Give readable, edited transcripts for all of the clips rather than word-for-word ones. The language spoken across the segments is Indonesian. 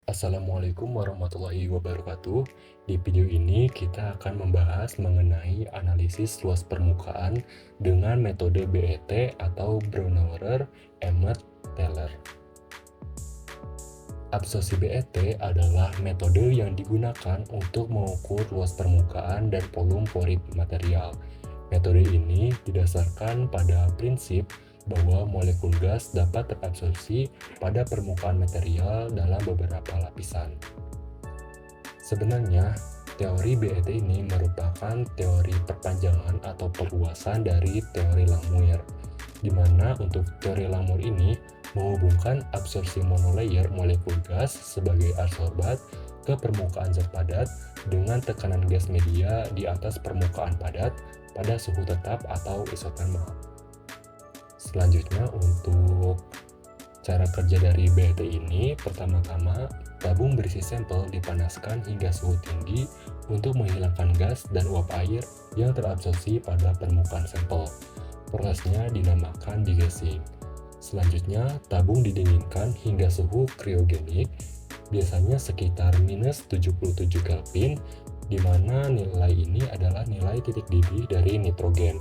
Assalamualaikum warahmatullahi wabarakatuh. Di video ini kita akan membahas mengenai analisis luas permukaan dengan metode BET atau Braunohler-Emmett-Teller. Absorpsi BET adalah metode yang digunakan untuk mengukur luas permukaan dan volume porid material. Metode ini didasarkan pada prinsip bahwa molekul gas dapat terabsorpsi pada permukaan material dalam beberapa lapisan. Sebenarnya, teori BET ini merupakan teori perpanjangan atau perluasan dari teori Langmuir, di mana untuk teori Langmuir ini menghubungkan absorpsi monolayer molekul gas sebagai adsorbat ke permukaan zat padat dengan tekanan gas media di atas permukaan padat pada suhu tetap atau isotermal. Selanjutnya, untuk cara kerja dari BET ini, pertama-tama tabung berisi sampel dipanaskan hingga suhu tinggi untuk menghilangkan gas dan uap air yang terabsorpsi pada permukaan sampel. Prosesnya dinamakan degassing. Selanjutnya, tabung didinginkan hingga suhu kriogenik, biasanya sekitar minus 77 Kelvin, di mana nilai ini adalah nilai titik didih dari nitrogen.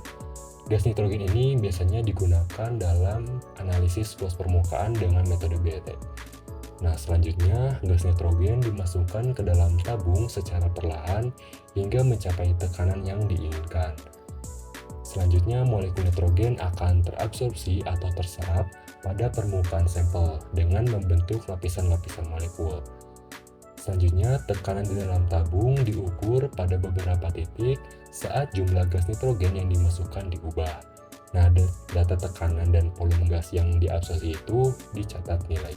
Gas nitrogen ini biasanya digunakan dalam analisis luas permukaan dengan metode BET. Nah, selanjutnya gas nitrogen dimasukkan ke dalam tabung secara perlahan hingga mencapai tekanan yang diinginkan. Selanjutnya, molekul nitrogen akan terabsorpsi atau terserap pada permukaan sampel dengan membentuk lapisan-lapisan molekul. Selanjutnya, tekanan di dalam tabung diukur pada beberapa titik saat jumlah gas nitrogen yang dimasukkan diubah. Nah, data tekanan dan volume gas yang diabsorpsi itu dicatat nilai.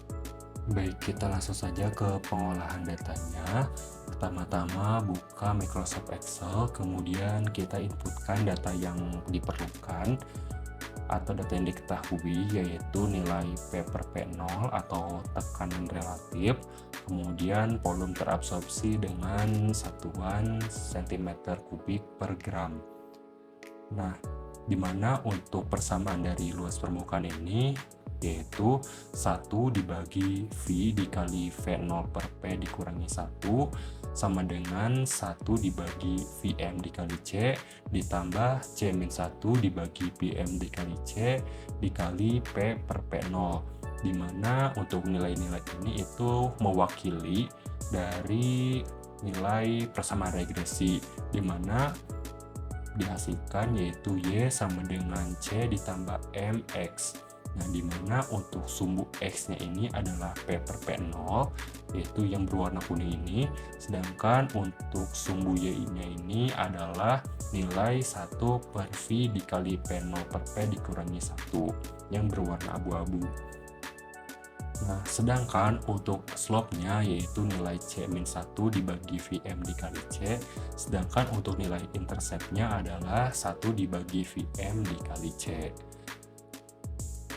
Baik, kita langsung saja ke pengolahan datanya. Pertama-tama buka Microsoft Excel, kemudian kita inputkan data yang diperlukan atau data yang diketahui, yaitu nilai P per P0 atau tekanan relatif, kemudian volume terabsorpsi dengan satuan cm3 per gram. Nah, dimana untuk persamaan dari luas permukaan ini yaitu 1 dibagi V dikali V0 per P dikurangi 1 sama dengan 1 dibagi Vm dikali C ditambah C-1 dibagi Pm dikali C dikali P per P0, dimana untuk nilai-nilai ini itu mewakili dari nilai persamaan regresi, dimana dihasilkan yaitu Y sama dengan C ditambah MX. Nah, dimana untuk sumbu X-nya ini adalah P per P0, yaitu yang berwarna kuning ini, sedangkan untuk sumbu Y-nya ini adalah nilai 1 per V dikali P0 per P dikurangi 1, yang berwarna abu-abu. Nah, sedangkan untuk slope-nya yaitu nilai C-1 dibagi Vm dikali C, sedangkan untuk nilai intercept-nya adalah 1 dibagi Vm dikali C.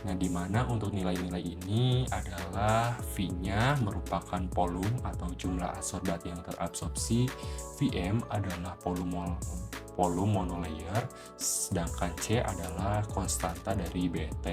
Nah, di mana untuk nilai-nilai ini adalah V-nya merupakan volume atau jumlah adsorbat yang terabsorpsi, Vm adalah volume monolayer, sedangkan C adalah konstanta dari BET.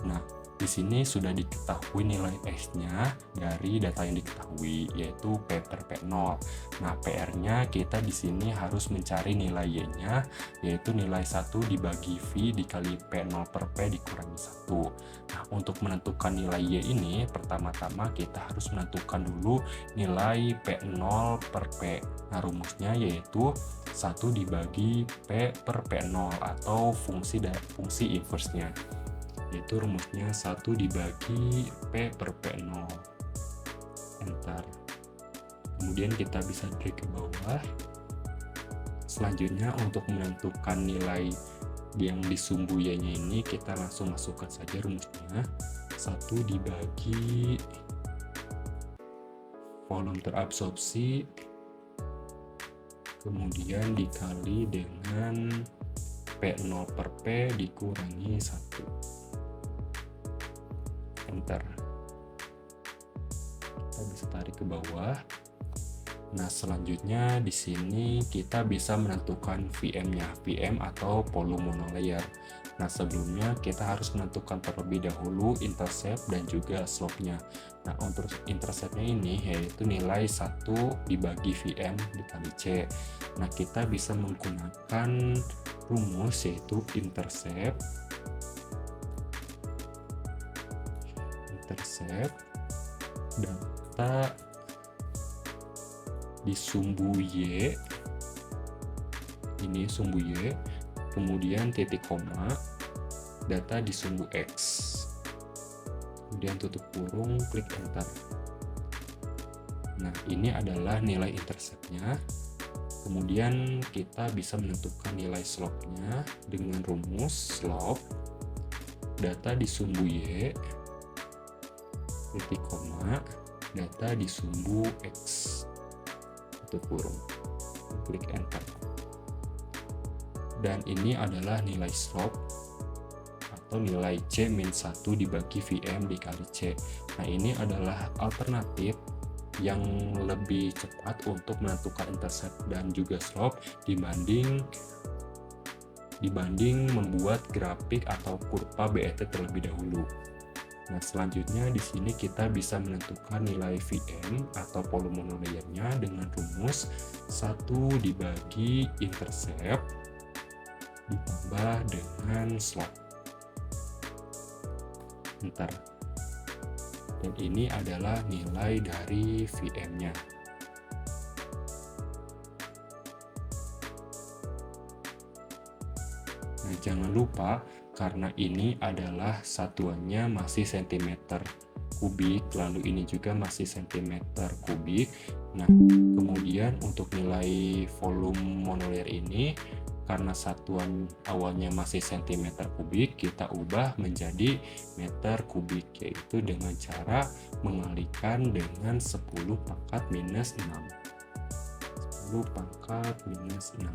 Nah, di sini sudah diketahui nilai X-nya dari data yang diketahui, yaitu P per P0. Nah, PR-nya kita di sini harus mencari nilai Y-nya, yaitu nilai 1 dibagi V dikali P0 per P dikurangi 1. Nah, untuk menentukan nilai Y ini, pertama-tama kita harus menentukan dulu nilai P0 per P. Nah, rumusnya yaitu 1 dibagi P per P0 atau fungsi inverse-nya, yaitu rumusnya 1 dibagi P per P0. Enter. Kemudian kita bisa drag ke bawah. Selanjutnya untuk menentukan nilai yang di sumbu Y-nya ini, kita langsung masukkan saja rumusnya. 1 dibagi volume terabsorpsi, kemudian dikali dengan P0 per P dikurangi 1. Enter. Kita bisa tarik ke bawah. Nah, selanjutnya di sini kita bisa menentukan Vm-nya, Vm atau volume monolayer. Nah, sebelumnya kita harus menentukan terlebih dahulu intercept dan juga slope-nya. Nah, untuk intercept-nya ini yaitu nilai 1 dibagi Vm dikali C. Nah, kita bisa menggunakan rumus yaitu intercept data di sumbu Y, ini sumbu Y, kemudian titik koma, data di sumbu X, kemudian tutup kurung, klik enter. Nah, ini adalah nilai interceptnya. Kemudian kita bisa menentukan nilai slope-nya dengan rumus slope data di sumbu Y, titik koma, data di sumbu X, tutup kurung, klik enter. Dan ini adalah nilai slope atau nilai C-1 dibagi Vm dikali C. Nah, ini adalah alternatif yang lebih cepat untuk menentukan intercept dan juga slope dibanding membuat grafik atau kurva BET terlebih dahulu. Nah, selanjutnya di sini kita bisa menentukan nilai Vm atau volume monolayernya dengan rumus 1 dibagi intercept ditambah dengan slope. Enter. Dan ini adalah nilai dari Vm-nya. Nah, jangan lupa karena ini adalah satuannya masih cm kubik, lalu ini juga masih cm kubik. Nah, kemudian untuk nilai volume monolayer ini, karena satuan awalnya masih cm kubik, kita ubah menjadi meter kubik, yaitu dengan cara mengalikan dengan 10 pangkat minus 6. 10 pangkat minus 6.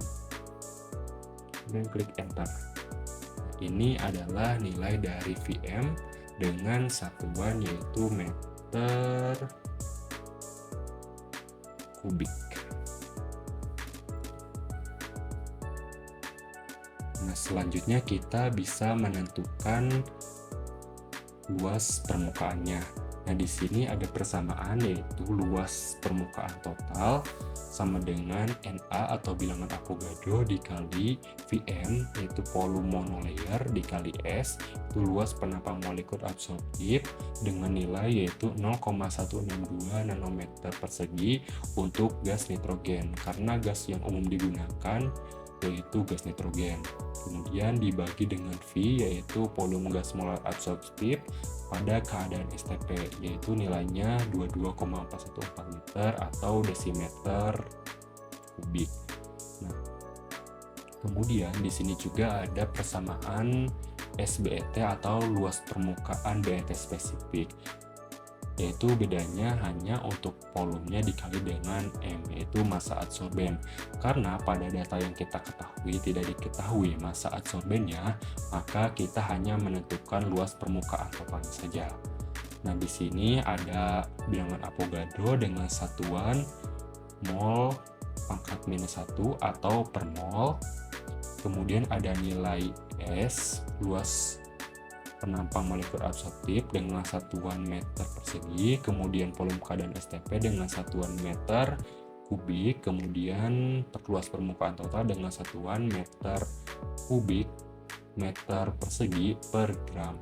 Dan klik enter. Ini adalah nilai dari Vm dengan satuan yaitu meter kubik. Nah, selanjutnya kita bisa menentukan luas permukaannya. Nah, di sini ada persamaan yaitu luas permukaan total sama dengan Na atau bilangan Avogadro dikali Vm yaitu volume monolayer dikali S itu luas penampang molekul absorptif dengan nilai yaitu 0,162 nanometer persegi untuk gas nitrogen, karena gas yang umum digunakan yaitu gas nitrogen. Kemudian dibagi dengan V yaitu volume gas molar absorptif pada keadaan STP, yaitu nilainya 22,414 liter atau desimeter kubik. Nah, kemudian di sini juga ada persamaan SBET atau luas permukaan BET spesifik, yaitu bedanya hanya untuk volumenya dikali dengan M, yaitu massa adsorben. Karena pada data yang kita ketahui tidak diketahui massa adsorbennya, maka kita hanya menentukan luas permukaan totalnya saja. Nah, di sini ada bilangan Avogadro dengan satuan mol pangkat minus 1 atau per mol. Kemudian ada nilai S, luas penampang molekul absorptif dengan satuan meter persegi, kemudian volume keadaan STP dengan satuan meter kubik, kemudian luas permukaan total dengan satuan meter kubik meter persegi per gram.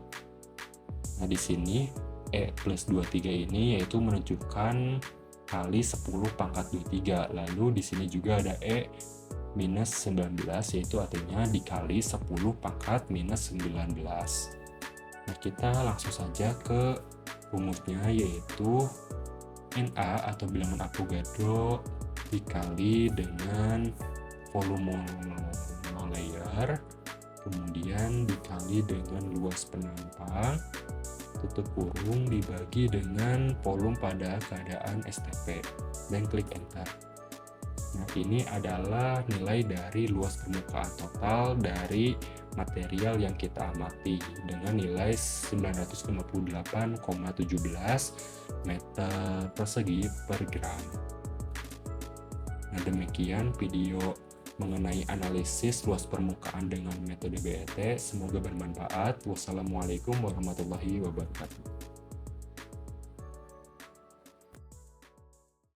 Nah, di sini E plus 23 ini yaitu menunjukkan kali 10 pangkat 23, lalu di sini juga ada E minus 19 yaitu artinya dikali 10 pangkat minus 19. Nah, kita langsung saja ke rumusnya yaitu Na atau bilangan Avogadro dikali dengan volume monolayer, kemudian dikali dengan luas penampang, tutup kurung dibagi dengan volume pada keadaan STP, dan klik enter. Nah, ini adalah nilai dari luas permukaan total dari material yang kita amati dengan nilai 958,17 meter persegi per gram. Nah, demikian video mengenai analisis luas permukaan dengan metode BET. Semoga bermanfaat. Wassalamualaikum warahmatullahi wabarakatuh.